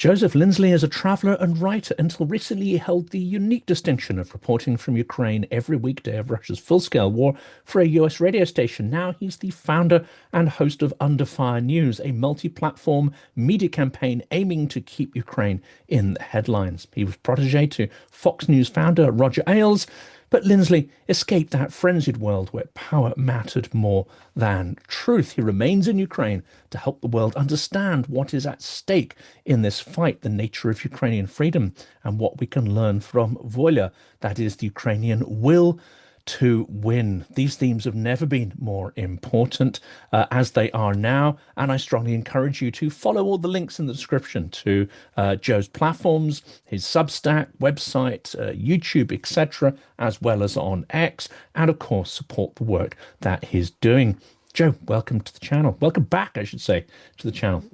Joseph Lindsley is a traveler and writer. Until recently, he held the unique distinction of reporting from Ukraine every weekday of Russia's full-scale war for a US radio station. Now he's the founder and host of Under Fire News, a multi-platform media campaign aiming to keep Ukraine in the headlines. He was protégé to Fox News founder Roger Ailes, but Lindsley escaped that frenzied world where power mattered more than truth. He remains in Ukraine to help the world understand what is at stake in this fight, the nature of Ukrainian freedom, and what we can learn from Volya, that is, the Ukrainian will to win. These themes have never been more important as they are now, and I strongly encourage you to follow all the links in the description to Joe's platforms, his Substack, website, YouTube, etc., as well as on X, and of course support the work that he's doing. Joe, welcome to the channel. Welcome back, I should say, to the channel.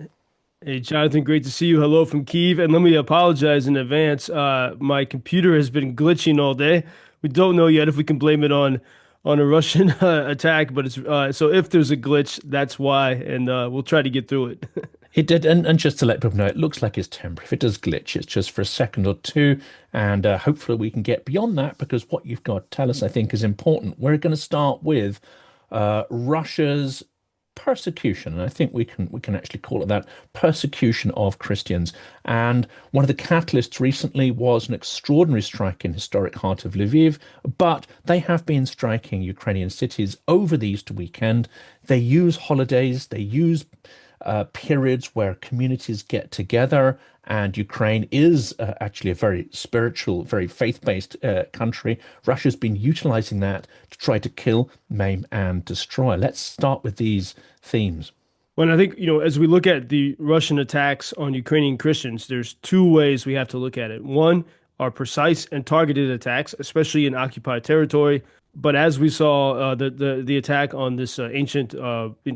Hey, Jonathan, great to see you. Hello from Kyiv. And let me apologize in advance. My computer has been glitching all day. We don't know yet if we can blame it on a Russian attack, but it's so if there's a glitch, that's why, and we'll try to get through it. It did, and just to let people know, it looks like it's temporary. If it does glitch, it's just for a second or two, and hopefully we can get beyond that, because what you've got to tell us, I think, is important. We're going to start with Russia's persecution, and I think we can actually call it that, persecution of Christians. And one of the catalysts recently was an extraordinary strike in historic heart of Lviv, but they have been striking Ukrainian cities over the Easter weekend. They use holidays, they use periods where communities get together, and Ukraine is actually a very spiritual, very faith-based country. Russia's been utilizing that to try to kill, maim, and destroy. Let's start with these themes. Well, I think, as we look at the Russian attacks on Ukrainian Christians, there's two ways we have to look at it. One are precise and targeted attacks, especially in occupied territory. But as we saw the attack on this ancient,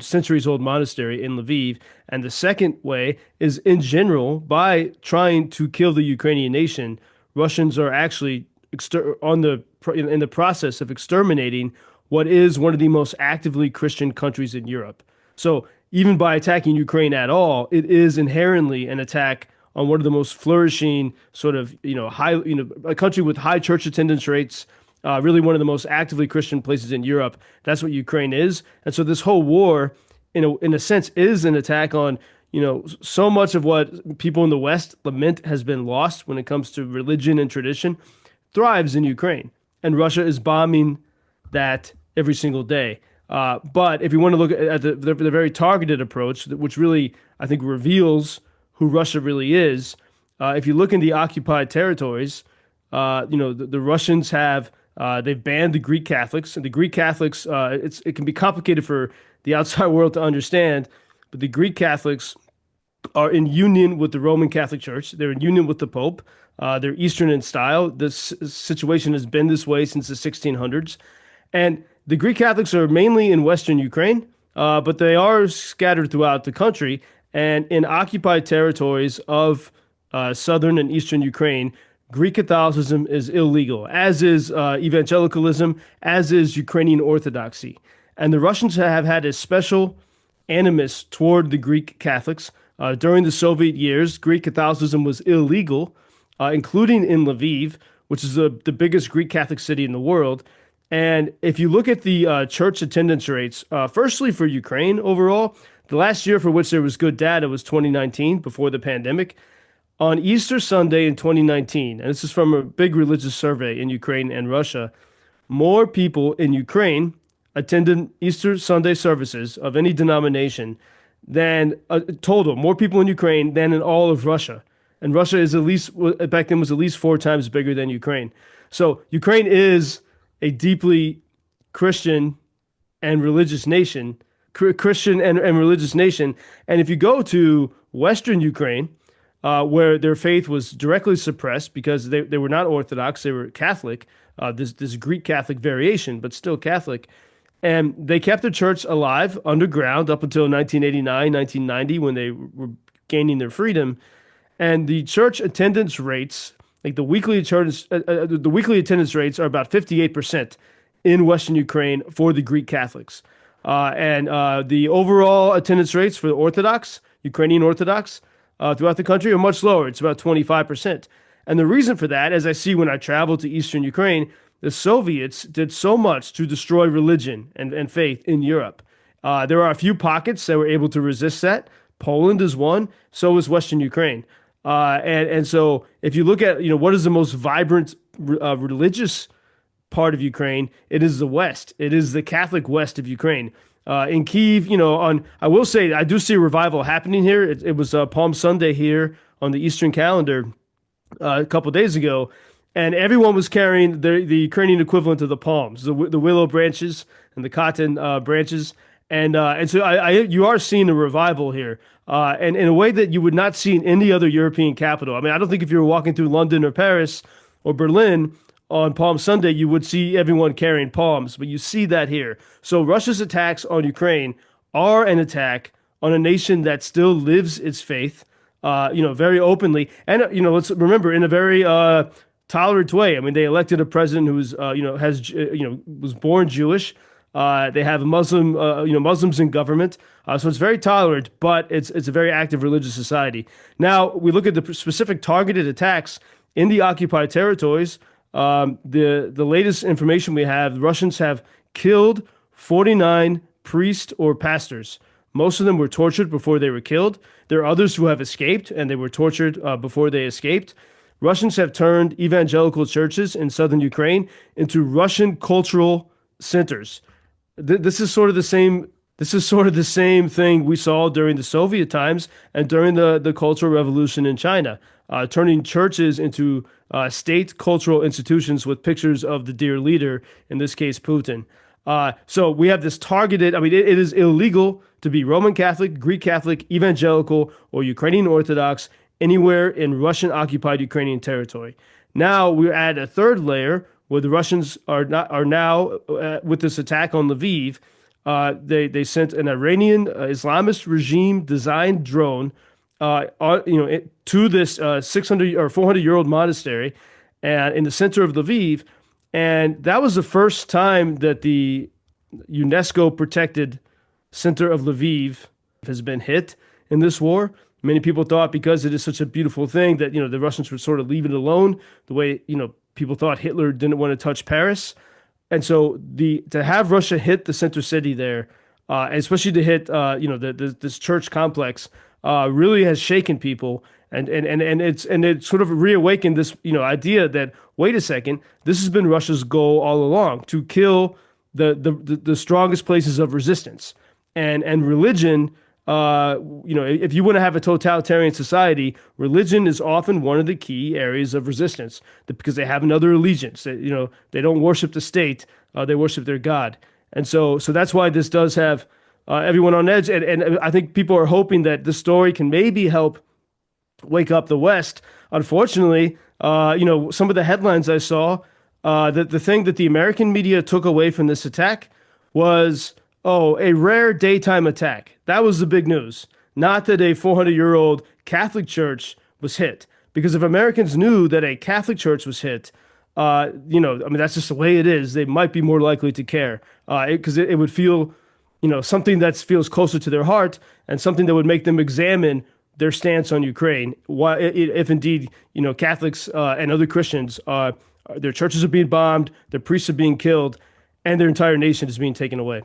centuries-old monastery in Lviv, and the second way is in general, by trying to kill the Ukrainian nation, Russians are actually in the process of exterminating what is one of the most actively Christian countries in Europe. So even by attacking Ukraine at all, it is inherently an attack on one of the most flourishing sort of a country with high church attendance rates. Really one of the most actively Christian places in Europe. That's what Ukraine is. And so this whole war, in a sense, is an attack on, so much of what people in the West lament has been lost when it comes to religion and tradition, thrives in Ukraine. And Russia is bombing that every single day. But if you want to look at the very targeted approach, which really, I think, reveals who Russia really is, if you look in the occupied territories, the Russians have... they've banned the Greek Catholics, and the Greek Catholics, it can be complicated for the outside world to understand, but the Greek Catholics are in union with the Roman Catholic Church. They're in union with the Pope. They're Eastern in style. This situation has been this way since the 1600s. And the Greek Catholics are mainly in Western Ukraine, but they are scattered throughout the country. And in occupied territories of southern and eastern Ukraine, Greek Catholicism is illegal, as is evangelicalism, as is Ukrainian Orthodoxy. And the Russians have had a special animus toward the Greek Catholics. During the Soviet years, Greek Catholicism was illegal, including in Lviv, which is the biggest Greek Catholic city in the world. And if you look at the church attendance rates, firstly for Ukraine overall, the last year for which there was good data was 2019, before the pandemic. On Easter Sunday in 2019, and this is from a big religious survey in Ukraine and Russia, more people in Ukraine attended Easter Sunday services of any denomination than total, more people in Ukraine than in all of Russia. And Russia is back then was at least 4 times bigger than Ukraine. So Ukraine is a deeply Christian and religious nation, and religious nation. And if you go to Western Ukraine, where their faith was directly suppressed because they were not Orthodox, they were Catholic, this Greek Catholic variation, but still Catholic. And they kept the church alive underground up until 1989, 1990, when they were gaining their freedom. And the church attendance rates, like the weekly attendance rates are about 58% in Western Ukraine for the Greek Catholics. And the overall attendance rates for the Orthodox, Ukrainian Orthodox, throughout the country are much lower. It's about 25%. And the reason for that, as I see when I travel to eastern Ukraine, the Soviets did so much to destroy religion and faith in Europe. There are a few pockets that were able to resist that. Poland is one, so is Western Ukraine. And so if you look at, what is the most vibrant religious part of Ukraine, it is the West. It is the Catholic West of Ukraine. In Kyiv, I will say I do see a revival happening here. It was Palm Sunday here on the Eastern calendar a couple of days ago, and everyone was carrying the Ukrainian equivalent of the palms, the willow branches and the cotton branches, and so you are seeing a revival here, and in a way that you would not see in any other European capital. I mean, I don't think if you were walking through London or Paris or Berlin on Palm Sunday, you would see everyone carrying palms, but you see that here. So Russia's attacks on Ukraine are an attack on a nation that still lives its faith, very openly. And, let's remember, in a very tolerant way. I mean, they elected a president who's, was born Jewish. They have Muslims in government. So it's very tolerant, but it's a very active religious society. Now, we look at the specific targeted attacks in the occupied territories. The latest information we have, the Russians have killed 49 priests or pastors. Most of them were tortured before they were killed. There are others who have escaped, and they were tortured before they escaped. Russians have turned evangelical churches in southern Ukraine into Russian cultural centers. This is sort of the same. This is sort of the same thing we saw during the Soviet times and during the Cultural Revolution in China, turning churches into state cultural institutions with pictures of the dear leader, in this case, Putin. So we have this targeted, it is illegal to be Roman Catholic, Greek Catholic, evangelical, or Ukrainian Orthodox anywhere in Russian-occupied Ukrainian territory. Now we add a third layer where the Russians are now with this attack on Lviv. They sent an Iranian Islamist regime designed drone, to this 600 or 400-year-old monastery, and in the center of Lviv, and that was the first time that the UNESCO protected center of Lviv has been hit in this war. Many people thought because it is such a beautiful thing that the Russians would sort of leave it alone, the way people thought Hitler didn't want to touch Paris. And so to have Russia hit the center city there, and especially to hit this church complex, really has shaken people, and it sort of reawakened this idea that, wait a second, this has been Russia's goal all along, to kill the strongest places of resistance, and religion. If you want to have a totalitarian society, religion is often one of the key areas of resistance, because they have another allegiance. They don't worship the state; they worship their God, and so that's why this does have everyone on edge. And I think people are hoping that this story can maybe help wake up the West. Unfortunately, some of the headlines I saw, that the thing that the American media took away from this attack was, a rare daytime attack. That was the big news. Not that a 400-year-old Catholic church was hit. Because if Americans knew that a Catholic church was hit, that's just the way it is. They might be more likely to care, because it would feel, something that feels closer to their heart, and something that would make them examine their stance on Ukraine. Why, if indeed, Catholics and other Christians, their churches are being bombed, their priests are being killed, and their entire nation is being taken away.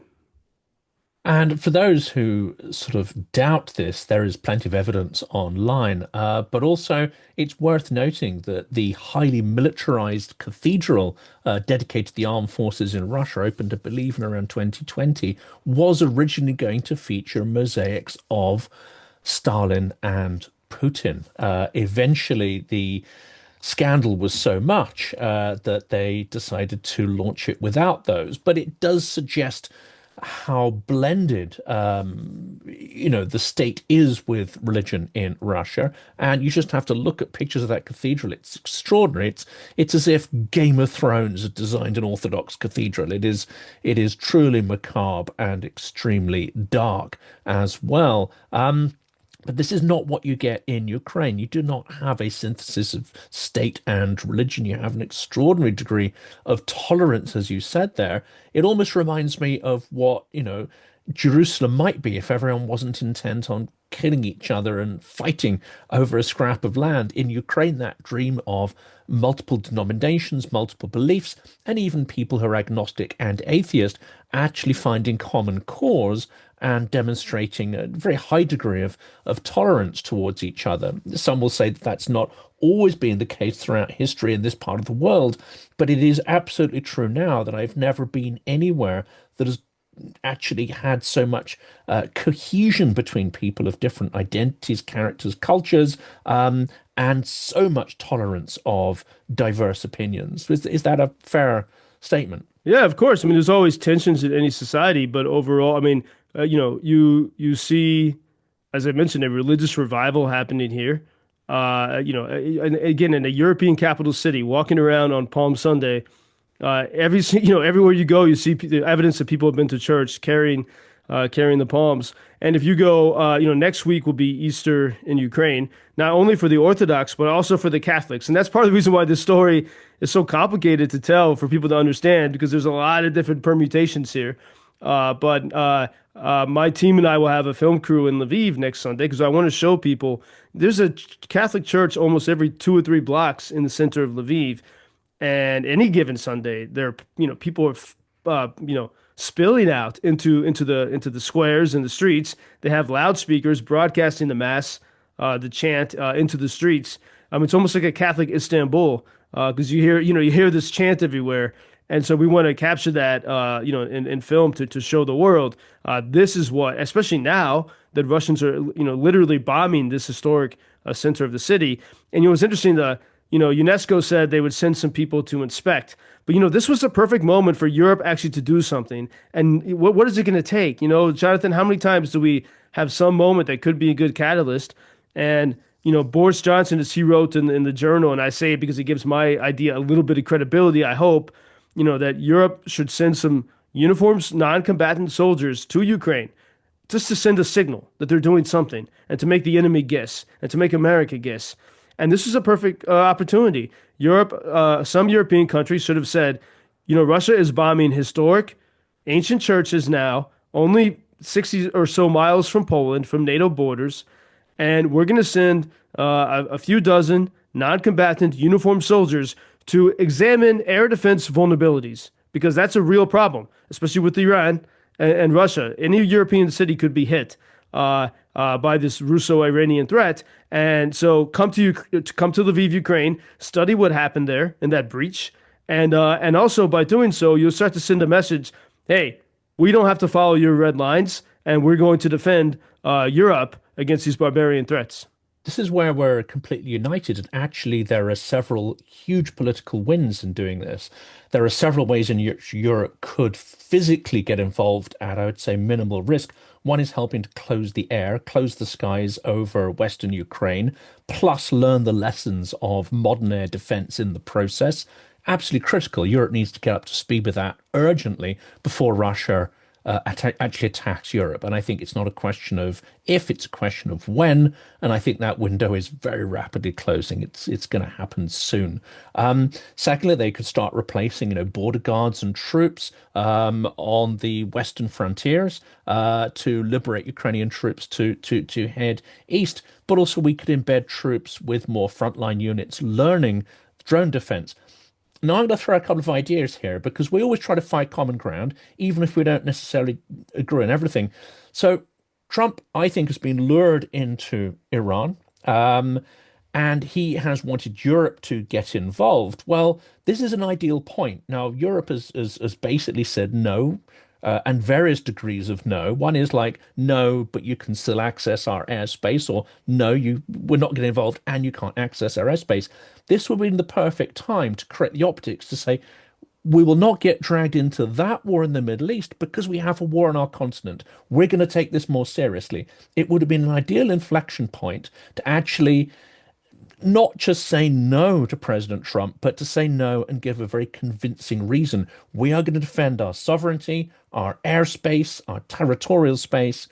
And for those who sort of doubt this, there is plenty of evidence online. But also, it's worth noting that the highly militarized cathedral dedicated to the armed forces in Russia, opened, I believe, in around 2020, was originally going to feature mosaics of Stalin and Putin. Eventually, the scandal was so much that they decided to launch it without those. But it does suggest how blended the state is with religion in Russia, and you just have to look at pictures of that cathedral. It's extraordinary. It's as if Game of Thrones had designed an Orthodox cathedral. It is truly macabre and extremely dark as well. But this is not what you get in Ukraine. You do not have a synthesis of state and religion. You have an extraordinary degree of tolerance, as you said there. It almost reminds me of what, Jerusalem might be if everyone wasn't intent on killing each other and fighting over a scrap of land. In Ukraine, that dream of multiple denominations, multiple beliefs, and even people who are agnostic and atheist actually finding common cause and demonstrating a very high degree of tolerance towards each other. Some will say that that's not always been the case throughout history in this part of the world, but it is absolutely true now that I've never been anywhere that has actually had so much cohesion between people of different identities, characters, cultures, and so much tolerance of diverse opinions. Is that a fair statement? Yeah, of course. I mean, there's always tensions in any society, but overall, I mean, you see, as I mentioned, a religious revival happening here. And again, in a European capital city, walking around on Palm Sunday, everywhere you go, you see the evidence that people have been to church carrying the palms. And if you go, next week will be Easter in Ukraine, not only for the Orthodox, but also for the Catholics. And that's part of the reason why this story is so complicated to tell for people to understand, because there's a lot of different permutations here. But my team and I will have a film crew in Lviv next Sunday because I want to show people there's a Catholic church almost every 2 or 3 blocks in the center of Lviv. And any given Sunday, people are, spilling out into the squares and the streets. They have loudspeakers broadcasting the mass, the chant into the streets. It's almost like a Catholic Istanbul because you hear this chant everywhere. And so we want to capture that, in film to show the world. This is what, especially now that Russians are, literally bombing this historic center of the city. And it's interesting. UNESCO said they would send some people to inspect. But, this was a perfect moment for Europe actually to do something. And what is it going to take? Jonathan, how many times do we have some moment that could be a good catalyst? And, Boris Johnson, as he wrote in the journal, and I say it because it gives my idea a little bit of credibility, I hope, that Europe should send some uniformed non-combatant soldiers to Ukraine just to send a signal that they're doing something and to make the enemy guess and to make America guess. And this is a perfect opportunity. Europe, some European countries should have said, Russia is bombing historic, ancient churches now, only 60 or so miles from Poland, from NATO borders, and we're going to send a few dozen non-combatant uniformed soldiers to examine air defense vulnerabilities, because that's a real problem, especially with Iran and Russia. Any European city could be hit by this Russo-Iranian threat. And so come to Lviv, Ukraine, study what happened there in that breach. And also by doing so, you'll start to send a message, hey, we don't have to follow your red lines, and we're going to defend Europe against these barbarian threats. This is where we're completely united. And actually, there are several huge political wins in doing this. There are several ways in which Europe could physically get involved at, I would say, minimal risk. One is helping to close the air, close the skies over Western Ukraine, plus learn the lessons of modern air defense in the process. Absolutely critical. Europe needs to get up to speed with that urgently before Russia actually attacks Europe. And I think it's not a question of if, it's a question of when. And I think that window is very rapidly closing. It's going to happen soon. Secondly, they could start replacing, border guards and troops on the western frontiers to liberate Ukrainian troops to head east. But also we could embed troops with more frontline units learning drone defense. Now, I'm going to throw a couple of ideas here because we always try to find common ground, even if we don't necessarily agree on everything. So Trump, I think, has been lured into Iran, and he has wanted Europe to get involved. Well, this is an ideal point. Now, Europe has basically said no, and various degrees of no. One is like, no, but you can still access our airspace, or no, we're not getting involved and you can't access our airspace. This would be the perfect time to correct the optics to say, we will not get dragged into that war in the Middle East because we have a war on our continent. We're going to take this more seriously. It would have been an ideal inflection point to actually not just say no to President Trump, but to say no and give a very convincing reason. We are going to defend our sovereignty, our airspace, our territorial space.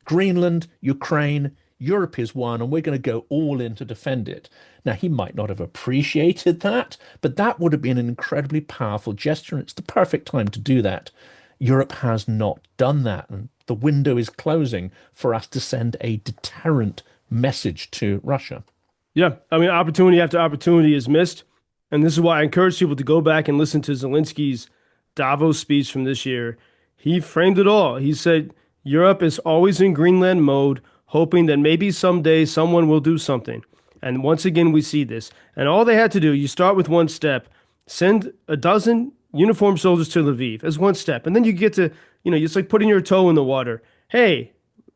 Greenland, Ukraine, Europe is one, and we're going to go all in to defend it. Now, he might not have appreciated that, but that would have been an incredibly powerful gesture, and it's the perfect time to do that. Europe has not done that, and the window is closing for us to send a deterrent message to Russia. Yeah, I mean, opportunity after opportunity is missed. And this is why I encourage people to go back and listen to Zelensky's Davos speech from this year. He framed it all. He said, Europe is always in Greenland mode, hoping that maybe someday someone will do something. And once again, we see this. And all they had to do, you start with one step, send a dozen uniformed soldiers to Lviv as one step. And then you get to, it's like putting your toe in the water. Hey,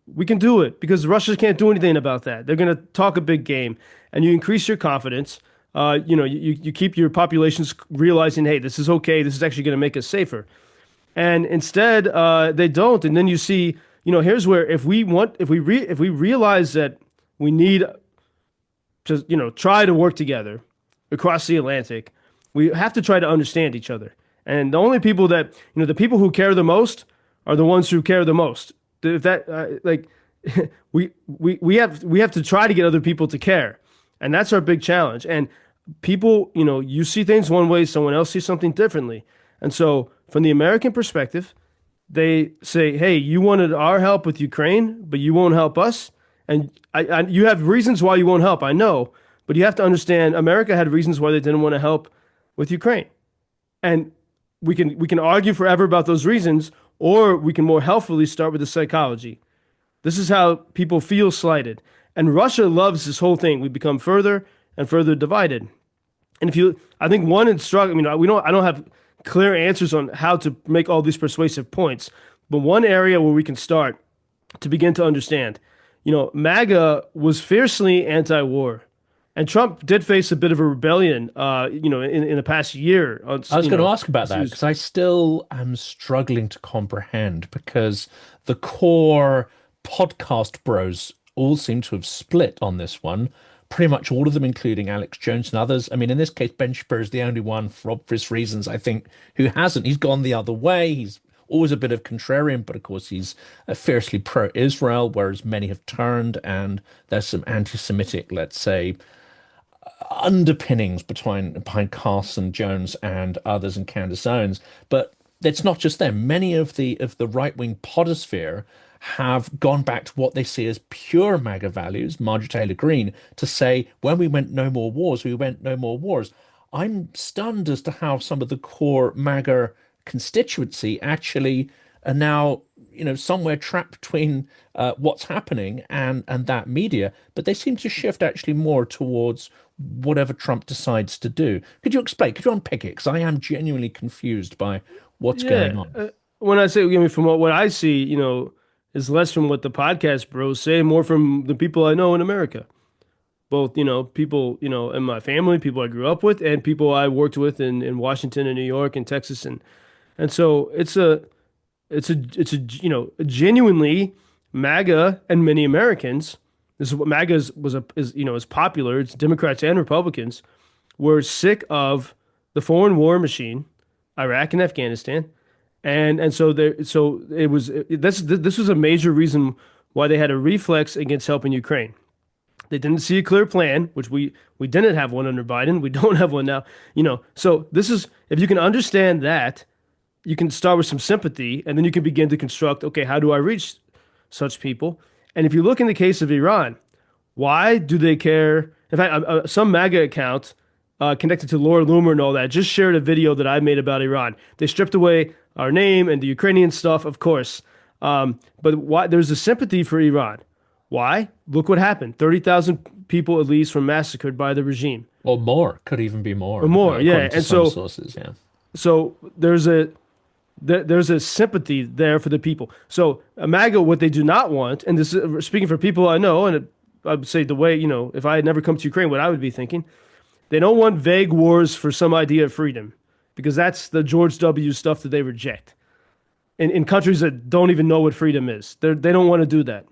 we can do it because Russia can't do anything about that. They're going to talk a big game, and you increase your confidence. You keep your populations realizing, hey, this is okay. This is actually going to make us safer. And instead, they don't. And then you see, here's where if we realize that we need to, try to work together across the Atlantic, we have to try to understand each other. And the only people that, the people who care the most are the ones who care the most. If that, we have to try to get other people to care. And that's our big challenge. And people, you see things one way, someone else sees something differently. And so from the American perspective, they say, hey, you wanted our help with Ukraine, but you won't help us. And you have reasons why you won't help, I know. But you have to understand America had reasons why they didn't want to help with Ukraine. And we can argue forever about those reasons, or we can more helpfully start with the psychology. This is how people feel slighted. And Russia loves this whole thing. We become further and further divided. And I think one instruction, I don't have clear answers on how to make all these persuasive points, but one area where we can start to begin to understand, MAGA was fiercely anti-war. And Trump did face a bit of a rebellion, in the past year. I was going to ask about that because I still am struggling to comprehend, because the core podcast bros all seem to have split on this one. Pretty much all of them, including Alex Jones and others. I mean, in this case, Ben Shapiro is the only one, for obvious reasons, I think, who hasn't. He's gone the other way. He's always a bit of contrarian, but of course he's fiercely pro-Israel, whereas many have turned, and there's some anti-Semitic, let's say, underpinnings behind Carson, Jones, and others, and Candace Owens. But it's not just them. Many of the right-wing podosphere have gone back to what they see as pure MAGA values, Marjorie Taylor Greene, to say, when we went no more wars, we went no more wars. I'm stunned as to how some of the core MAGA constituency actually are now, somewhere trapped between what's happening and that media, but they seem to shift actually more towards whatever Trump decides to do. Could you unpick it? Because I am genuinely confused by what's going on. When I say, from what I see, is less from what the podcast bros say, more from the people I know in America. Both, people, in my family, people I grew up with, and people I worked with in Washington and New York and Texas. And so it's a genuinely MAGA and many Americans. This is what MAGA is popular. It's Democrats and Republicans were sick of the foreign war machine, Iraq and Afghanistan. And so this was a major reason why they had a reflex against helping Ukraine. They didn't see a clear plan, which we didn't have one under Biden. We don't have one now. So this is, if you can understand that, you can start with some sympathy, and then you can begin to construct, okay, how do I reach such people? And if you look in the case of Iran, why do they care? In fact, some MAGA account connected to Laura Loomer and all that just shared a video that I made about Iran. They stripped away our name and the Ukrainian stuff, of course. But why? There's a sympathy for Iran. Why? Look what happened. 30,000 people at least were massacred by the regime. Or more. Could even be more. Or more, yeah. And so, sources, yeah. So there's a sympathy there for the people. So MAGA, what they do not want, and this is speaking for people I know, and I would say the way, if I had never come to Ukraine, what I would be thinking, they don't want vague wars for some idea of freedom, because that's the George W. stuff that they reject. In countries that don't even know what freedom is. They don't want to do that.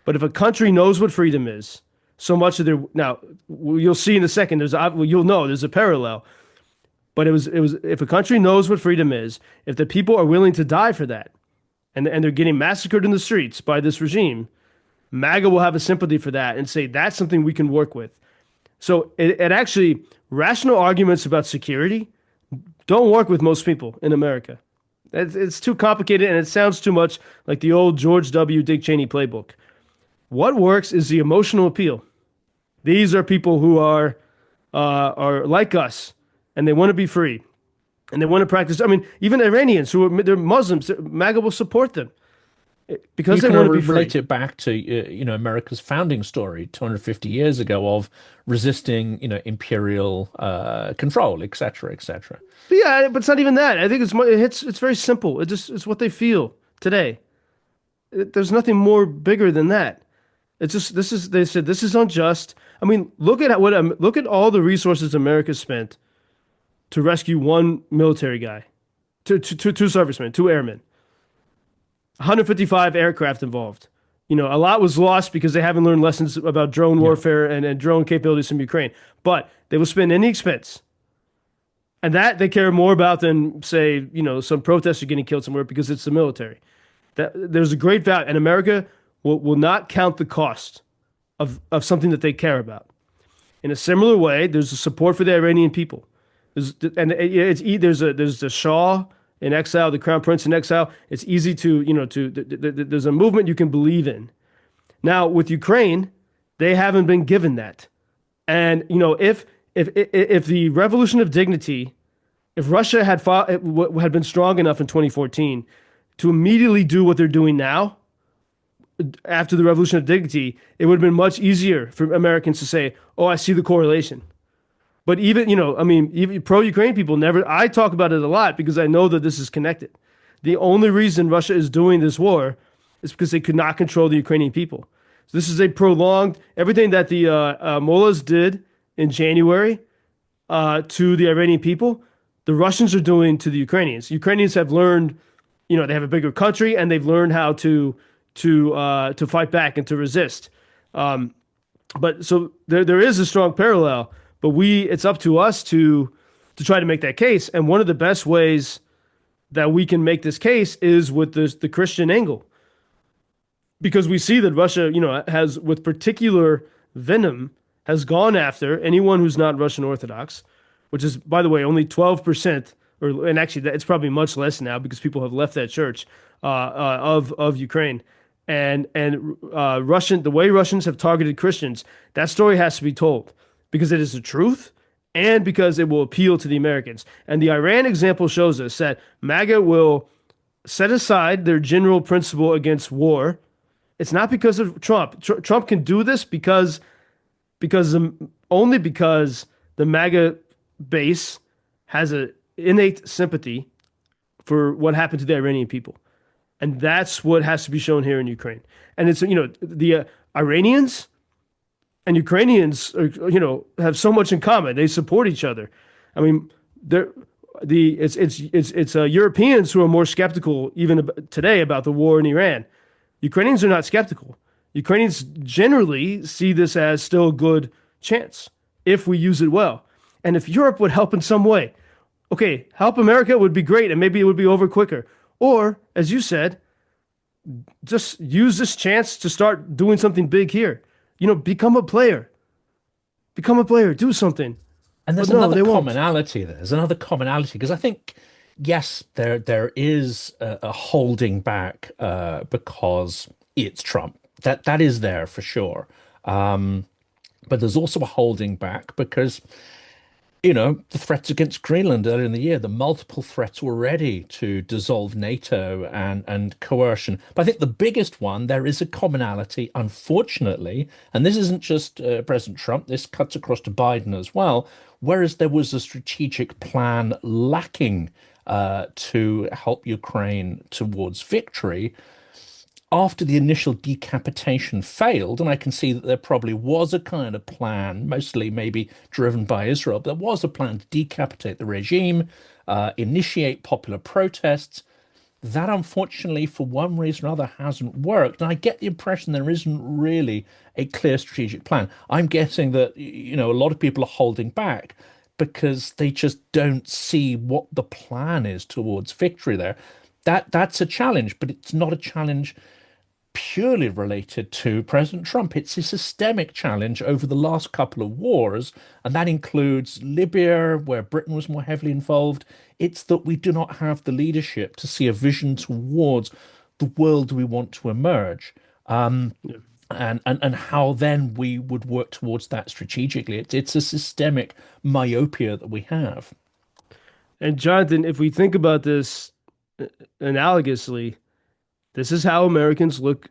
But if a country knows what freedom is, so much of their, now you'll see in a second, there's a parallel. But it was if a country knows what freedom is, if the people are willing to die for that, and they're getting massacred in the streets by this regime, MAGA will have a sympathy for that and say that's something we can work with. So it actually, rational arguments about security don't work with most people in America. It's too complicated and it sounds too much like the old George W. Dick Cheney playbook. What works is the emotional appeal. These are people who are like us, and they want to be free, and they want to practice. I mean, even Iranians who are they're Muslims, MAGA will support them because You they can want to be free. relate it back to America's founding story 250 years ago of resisting imperial control, etc., etc. But yeah, but it's not even that. I think it's very simple. It's what they feel today. There's nothing more bigger than that. It's just this is they said this is unjust. I mean, look at all the resources America spent to rescue one military guy, two servicemen, two airmen, 155 aircraft involved. A lot was lost because they haven't learned lessons about drone warfare and drone capabilities from Ukraine. But they will spend any expense, and that they care more about than say some protester getting killed somewhere because it's the military. That there's a great value, and America will not count the cost of something that they care about. In a similar way, there's a support for the Iranian people. There's the Shah in exile, the Crown Prince in exile. It's easy there's a movement you can believe in. Now with Ukraine, they haven't been given that. And if the revolution of dignity, if Russia had been strong enough in 2014 to immediately do what they're doing now, after the revolution of dignity, it would have been much easier for Americans to say, "Oh, I see the correlation." But even pro-Ukraine people never. I talk about it a lot because I know that this is connected. The only reason Russia is doing this war is because they could not control the Ukrainian people. So this is a prolonged everything that the mullahs did in January to the Iranian people. The Russians are doing to the Ukrainians. Ukrainians have learned, they have a bigger country and they've learned how to fight back and to resist. But so there is a strong parallel. But it's up to us to try to make that case. And one of the best ways that we can make this case is with the Christian angle, because we see that Russia, has with particular venom has gone after anyone who's not Russian Orthodox, which is, by the way, only 12%, and actually it's probably much less now because people have left that church of Ukraine. And the way Russians have targeted Christians, that story has to be told because it is the truth and because it will appeal to the Americans. And the Iran example shows us that MAGA will set aside their general principle against war. It's not because of Trump. Trump can do this only because the MAGA base has an innate sympathy for what happened to the Iranian people. And that's what has to be shown here in Ukraine. And it's, the Iranians and Ukrainians are, have so much in common. They support each other. I mean, it's Europeans who are more skeptical even today about the war in Iran. Ukrainians are not skeptical. Ukrainians generally see this as still a good chance if we use it well. And if Europe would help in some way, okay, help America would be great and maybe it would be over quicker. Or, as you said, just use this chance to start doing something big here. Become a player. Become a player. Do something. And there's another commonality there. There's another commonality because I think, yes, there is a holding back because it's Trump. That is there for sure. But there's also a holding back because the threats against Greenland earlier in the year, the multiple threats already to dissolve NATO and coercion. But I think the biggest one, there is a commonality, unfortunately, and this isn't just President Trump, this cuts across to Biden as well, whereas there was a strategic plan lacking to help Ukraine towards victory. After the initial decapitation failed, and I can see that there probably was a kind of plan, mostly maybe driven by Israel, but there was a plan to decapitate the regime, initiate popular protests. That, unfortunately, for one reason or other, hasn't worked. And I get the impression there isn't really a clear strategic plan. I'm guessing that, a lot of people are holding back because they just don't see what the plan is towards victory there. That's a challenge, but it's not a challenge purely related to President Trump. It's a systemic challenge over the last couple of wars, and that includes Libya, where Britain was more heavily involved. It's that we do not have the leadership to see a vision towards the world we want to emerge. Yeah. And how then we would work towards that strategically. It's a systemic myopia that we have. And Jonathan, if we think about this analogously, this is how Americans look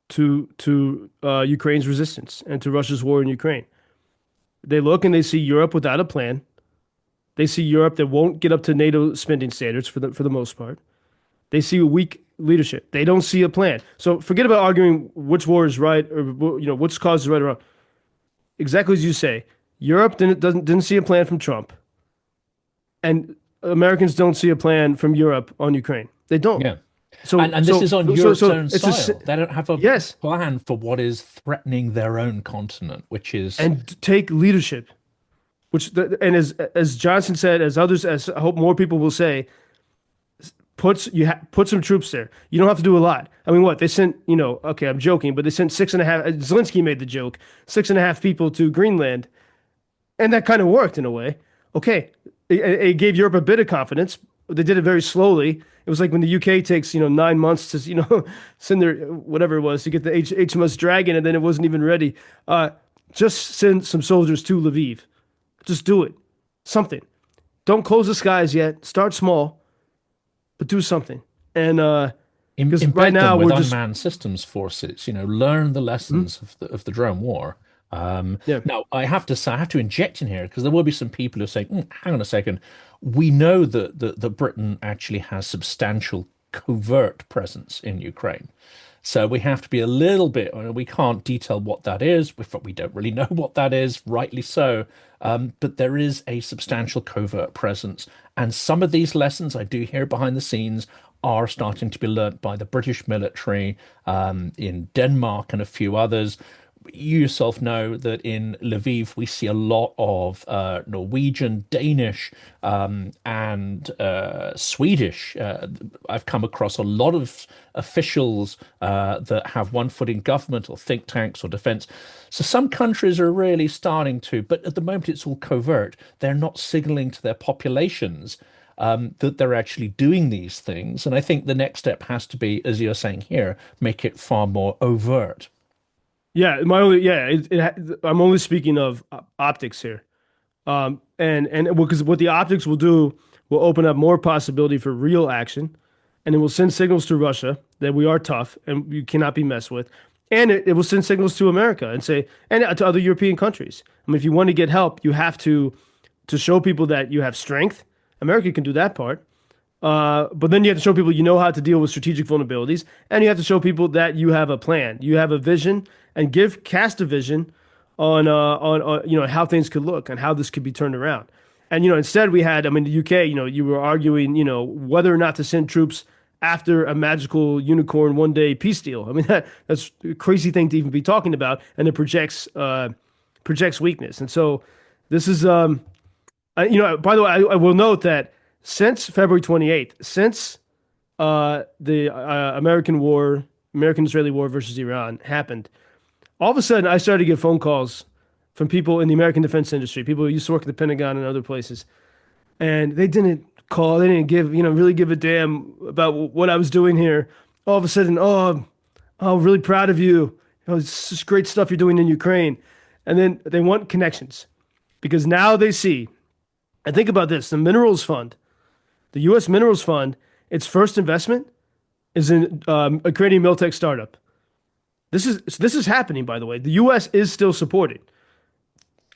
to Ukraine's resistance and to Russia's war in Ukraine. They look and they see Europe without a plan. They see Europe that won't get up to NATO spending standards for the most part. They see a weak leadership. They don't see a plan. So forget about arguing which war is right or which cause is right or wrong. Exactly as you say, Europe didn't see a plan from Trump, and Americans don't see a plan from Europe on Ukraine. They don't. Yeah. And this is on Europe's own soil. They don't have a yes. plan for what is threatening their own continent, which is and take leadership. And as Johnson said, as others, as I hope more people will say, put some troops there. You don't have to do a lot. I mean, what they sent, okay, I'm joking, but they sent 6.5. Zelensky made the joke, 6.5 people to Greenland, and that kind of worked in a way. Okay, it gave Europe a bit of confidence. They did it very slowly. It was like when the UK takes 9 months to send their whatever it was to get the HMS Dragon, and then it wasn't even ready. Just send some soldiers to Lviv. Just do it. Something. Don't close the skies yet. Start small, but do something. And because right now with we're just unmanned systems forces. Learn the lessons of the drone war. yeah. Now, I have to say, I have to inject in here because there will be some people who say, hang on a second. We know that Britain actually has substantial covert presence in Ukraine. So we have to be a little bit, we can't detail what that is. We don't really know what that is, rightly so. But there is a substantial covert presence. And some of these lessons I do hear behind the scenes are starting to be learnt by the British military in Denmark and a few others. You yourself know that in Lviv we see a lot of Norwegian, Danish, and Swedish. I've come across a lot of officials that have one foot in government or think tanks or defense. So some countries are really starting to, but at the moment it's all covert. They're not signaling to their populations that they're actually doing these things. And I think the next step has to be, as you're saying here, make it far more overt. Yeah, I'm only speaking of optics here, and because what the optics will do will open up more possibility for real action, and it will send signals to Russia that we are tough and you cannot be messed with, and it will send signals to America and to other European countries. I mean, if you want to get help, you have to show people that you have strength. America can do that part. But then you have to show people you know how to deal with strategic vulnerabilities, and you have to show people that you have a plan, you have a vision, and cast a vision on how things could look and how this could be turned around. And instead we had, the UK, you were arguing, whether or not to send troops after a magical unicorn 1-day peace deal. I mean that's a crazy thing to even be talking about, and it projects weakness. And so this is, by the way, I will note that. Since February 28th, since the American-Israeli war versus Iran happened, all of a sudden I started to get phone calls from people in the American defense industry, people who used to work at the Pentagon and other places, and they didn't really give a damn about what I was doing here. All of a sudden, really proud of you. It's just great stuff you're doing in Ukraine. And then they want connections because now they see, and think about this, the Minerals Fund. The U.S. Minerals Fund, its first investment is in a Ukrainian Miltech startup. This is happening, by the way. The U.S. is still supported,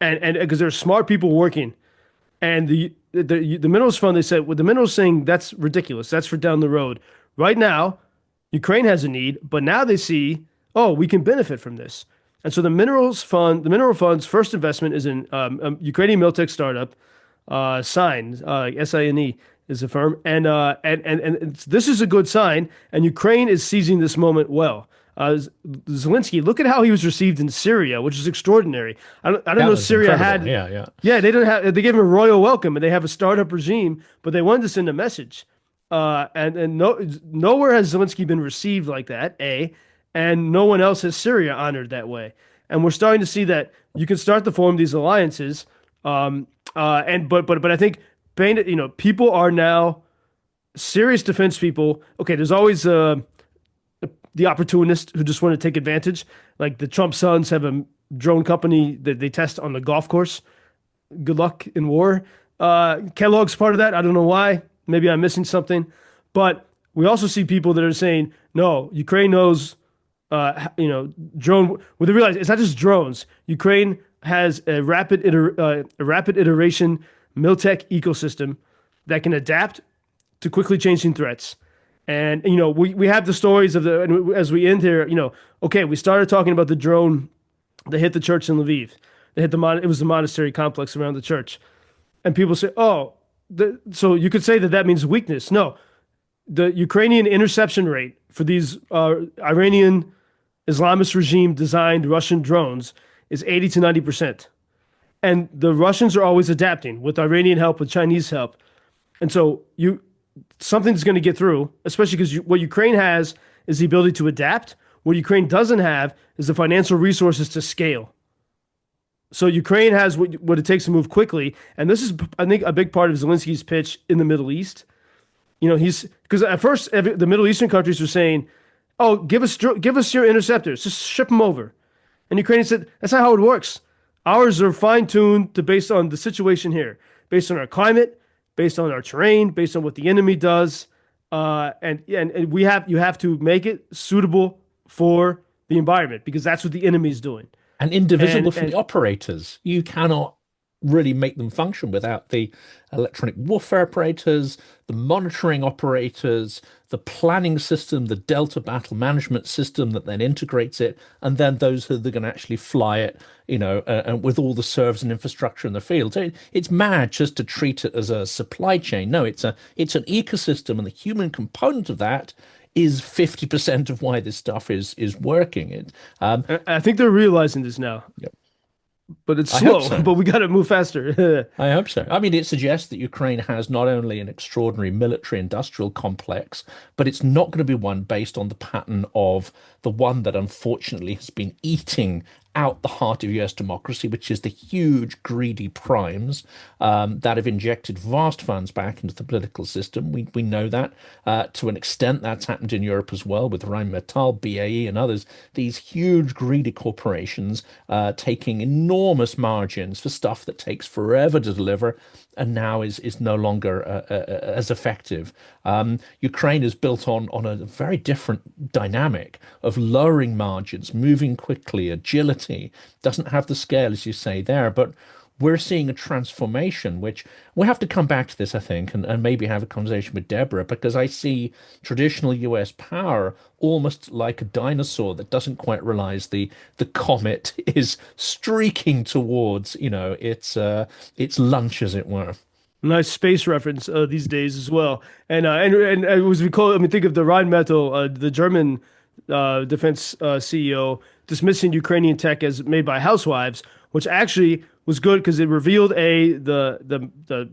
and because there are smart people working, and the Minerals Fund, they said, with the Minerals saying that's ridiculous, that's for down the road. Right now, Ukraine has a need, but now they see, we can benefit from this, and so the Mineral Fund's first investment is in a Ukrainian Miltech startup, SINE, SINE. Is a firm, and this is a good sign, and Ukraine is seizing this moment well. Zelensky, look at how he was received in Syria, which is extraordinary. I don't know Syria incredible. They gave him a royal welcome, and they have a startup regime, but they wanted to send a message. And nowhere has Zelensky been received like that, and no one else has Syria honored that way. And we're starting to see that you can start to form these alliances. But I think people are now serious defense people. Okay, there's always the opportunists who just want to take advantage. Like the Trump sons have a drone company that they test on the golf course. Good luck in war. Kellogg's part of that. I don't know why. Maybe I'm missing something. But we also see people that are saying, no, Ukraine knows, drone. Well, they realize it's not just drones. Ukraine has a rapid iteration Miltech ecosystem that can adapt to quickly changing threats. And, we have the stories of as we end here, okay, we started talking about the drone that hit the church in Lviv. They hit it was the monastery complex around the church. And people say, oh, so you could say that means weakness. No, the Ukrainian interception rate for these Iranian Islamist regime designed Russian drones is 80 to 90%. And the Russians are always adapting with Iranian help, with Chinese help. And so something's going to get through, especially because what Ukraine has is the ability to adapt. What Ukraine doesn't have is the financial resources to scale. So Ukraine has what it takes to move quickly. And this is, I think, a big part of Zelensky's pitch in the Middle East. Because at first the Middle Eastern countries were saying, oh, give us your interceptors, just ship them over. And Ukraine said, that's not how it works. Ours are fine-tuned based on the situation here, based on our climate, based on our terrain, based on what the enemy does. And you have to make it suitable for the environment because that's what the enemy is doing. And indivisible for the operators. You cannot really make them function without the electronic warfare operators, the monitoring operators, the planning system, the Delta battle management system that then integrates it, and then those who are going to actually fly it, and with all the servers and infrastructure in the field. So it's mad just to treat it as a supply chain. No, it's an ecosystem, and the human component of that is 50% of why this stuff is working. I think they're realizing this now. Yep. But it's slow, but we got to move faster. I hope so. I mean, it suggests that Ukraine has not only an extraordinary military industrial complex, but it's not going to be one based on the pattern of the one that unfortunately has been eating out the heart of US democracy, which is the huge, greedy primes that have injected vast funds back into the political system. We know that to an extent. That's happened in Europe as well with Rheinmetall, BAE, and others. These huge, greedy corporations taking enormous margins for stuff that takes forever to deliver and now is no longer as effective. Ukraine is built on a very different dynamic of lowering margins, moving quickly, agility, doesn't have the scale, as you say, there, but we're seeing a transformation, which we have to come back to this, I think, and maybe have a conversation with Deborah, because I see traditional US power almost like a dinosaur that doesn't quite realize the comet is streaking towards, its lunch, as it were. Nice space reference these days as well. And as we call it, think of the Rheinmetall, the German defense CEO, dismissing Ukrainian tech as made by housewives, which actually was good because it revealed the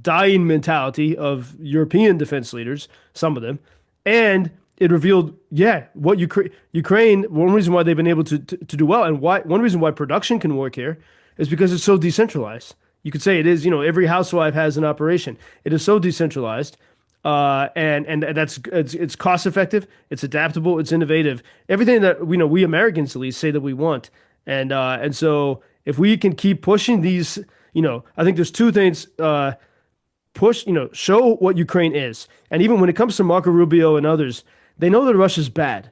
dying mentality of European defense leaders, some of them, and it revealed, what Ukraine. One reason why they've been able to do well, and one reason why production can work here, is because it's so decentralized. You could say it is, every housewife has an operation. It is so decentralized, and it's cost effective, it's adaptable, it's innovative. Everything that we Americans at least say that we want, and so if we can keep pushing these, I think there's two things. Show what Ukraine is, and even when it comes to Marco Rubio and others, they know that Russia's bad.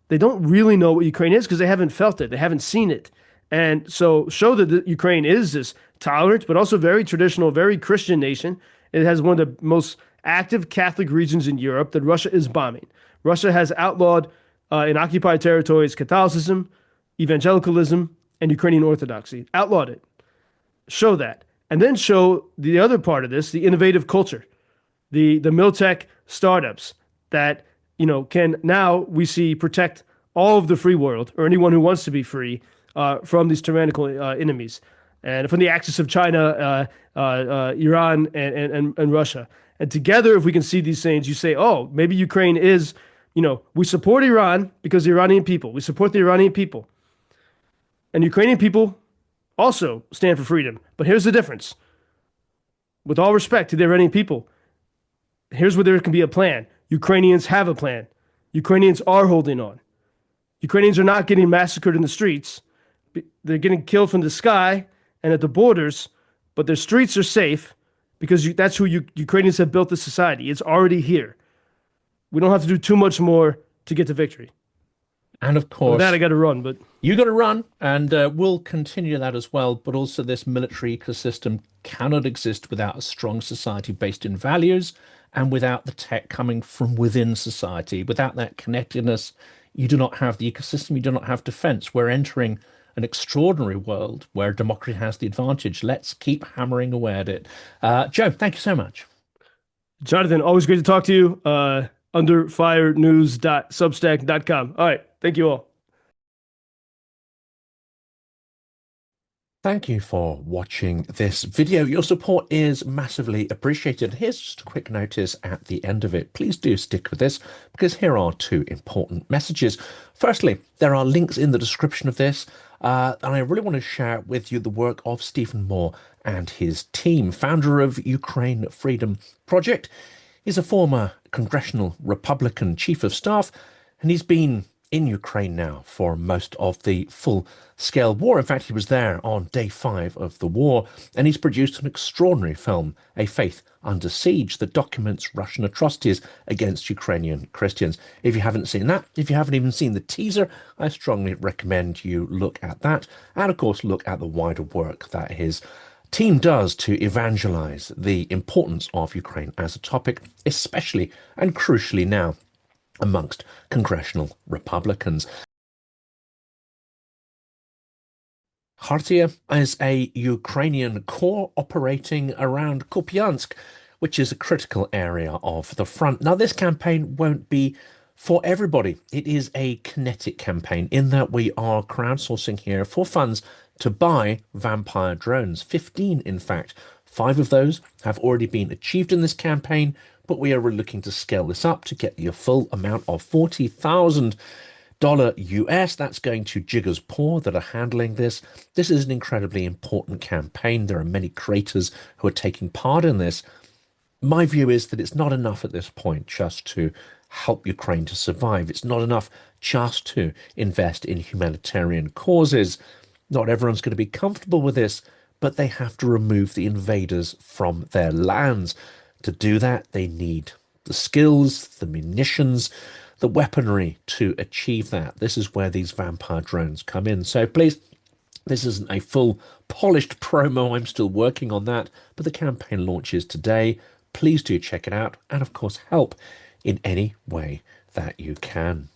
They don't really know what Ukraine is because they haven't felt it, they haven't seen it. And so show that Ukraine is this tolerant, but also very traditional, very Christian nation. It has one of the most active Catholic regions in Europe that Russia is bombing. Russia has outlawed in occupied territories Catholicism, evangelicalism, and Ukrainian Orthodoxy. Outlawed it. Show that. And then show the other part of this, the innovative culture, the Miltech startups that can now we see protect all of the free world or anyone who wants to be free from these tyrannical enemies and from the axis of China, Iran, and Russia. And together, if we can see these things, you say, oh, maybe Ukraine is, we support Iran because the Iranian people. We support the Iranian people. And Ukrainian people also stand for freedom. But here's the difference. With all respect to the Iranian people, here's where there can be a plan. Ukrainians have a plan. Ukrainians are holding on. Ukrainians are not getting massacred in the streets. They're getting killed from the sky and at the borders, but their streets are safe because that's who Ukrainians have built the society. It's already here. We don't have to do too much more to get to victory. And of course, with that, I got to run, but you got to run, and we'll continue that as well. But also, this military ecosystem cannot exist without a strong society based in values and without the tech coming from within society. Without that connectedness, you do not have the ecosystem, you do not have defense. We're entering an extraordinary world where democracy has the advantage. Let's keep hammering away at it. Joe, thank you so much. Jonathan, always great to talk to you. Underfirenews.substack.com. All right. Thank you all. Thank you for watching this video. Your support is massively appreciated. Here's just a quick notice at the end of it. Please do stick with this because here are two important messages. Firstly, there are links in the description of this, and I really want to share with you the work of Stephen Moore and his team, founder of Ukraine Freedom Project. He's a former congressional Republican chief of staff, and he's been in Ukraine now for most of the full-scale war. In fact, he was there on day 5 of the war, and he's produced an extraordinary film, A Faith Under Siege, that documents Russian atrocities against Ukrainian Christians. If you haven't seen that, if you haven't even seen the teaser, I strongly recommend you look at that, and of course look at the wider work that his team does to evangelize the importance of Ukraine as a topic, especially and crucially now amongst congressional Republicans. Khartiia is a Ukrainian corps operating around Kupiansk, which is a critical area of the front. Now, this campaign won't be for everybody. It is a kinetic campaign in that we are crowdsourcing here for funds to buy vampire drones, 15 in fact. 5 of those have already been achieved in this campaign, but we are looking to scale this up to get the full amount of $40,000 US. That's going to Dzyga's Paw that are handling this. This is an incredibly important campaign. There are many creators who are taking part in this. My view is that it's not enough at this point just to help Ukraine to survive. It's not enough just to invest in humanitarian causes. Not everyone's going to be comfortable with this, but they have to remove the invaders from their lands. To do that, they need the skills, the munitions, the weaponry to achieve that. This is where these vampire drones come in. So please, this isn't a full polished promo. I'm still working on that, but the campaign launches today. Please do check it out and, of course, help in any way that you can.